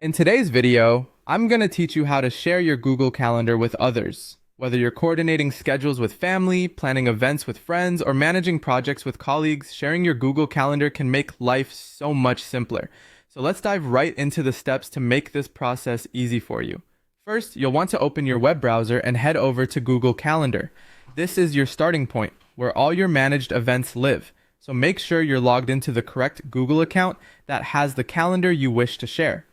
In today's video, I'm going to teach you how to share your Google Calendar with others. Whether you're coordinating schedules with family, planning events with friends, or managing projects with colleagues, sharing your Google Calendar can make life so much simpler. So let's dive right into the steps to make this process easy for you. First, you'll want to open your web browser and head over to Google Calendar. This is your starting point, where all your managed events live. So make sure you're logged into the correct Google account that has the calendar you wish to share.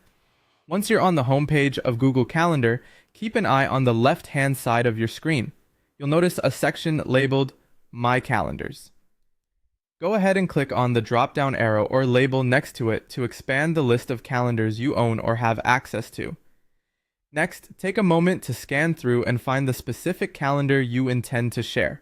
Once you're on the homepage of Google Calendar, keep an eye on the left-hand side of your screen. You'll notice a section labeled My Calendars. Go ahead and click on the drop-down arrow or label next to it to expand the list of calendars you own or have access to. Next, take a moment to scan through and find the specific calendar you intend to share.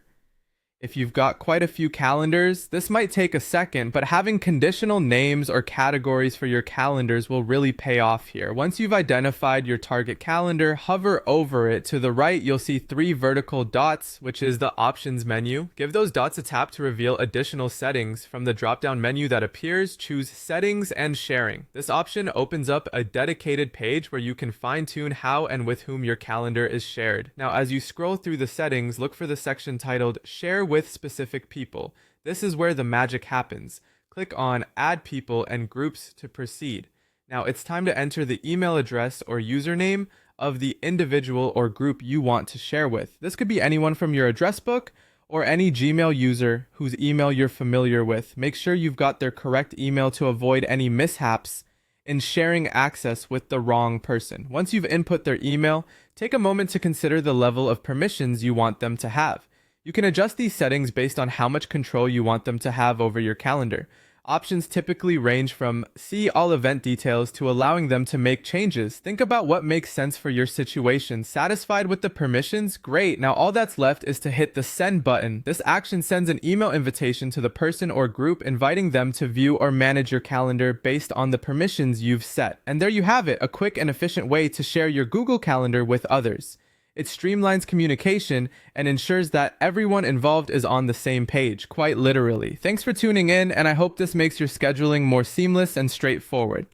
If you've got quite a few calendars, this might take a second, but having conditional names or categories for your calendars will really pay off here. Once you've identified your target calendar, hover over it. To the right, you'll see 3 vertical dots, which is the options menu. Give those dots a tap to reveal additional settings. From the drop-down menu that appears, choose Settings and Sharing. This option opens up a dedicated page where you can fine-tune how and with whom your calendar is shared. Now, as you scroll through the settings, look for the section titled Share with Specific People. This is where the magic happens. Click on Add People and Groups to proceed. Now it's time to enter the email address or username of the individual or group you want to share with. This could be anyone from your address book or any Gmail user whose email you're familiar with. Make sure you've got their correct email to avoid any mishaps in sharing access with the wrong person. Once you've input their email, take a moment to consider the level of permissions you want them to have. You can adjust these settings based on how much control you want them to have over your calendar. Options typically range from see all event details to allowing them to make changes. Think about what makes sense for your situation. Satisfied with the permissions? Great. Now all that's left is to hit the send button. This action sends an email invitation to the person or group, inviting them to view or manage your calendar based on the permissions you've set. And there you have it, a quick and efficient way to share your Google Calendar with others. It streamlines communication and ensures that everyone involved is on the same page, quite literally. Thanks for tuning in, and I hope this makes your scheduling more seamless and straightforward.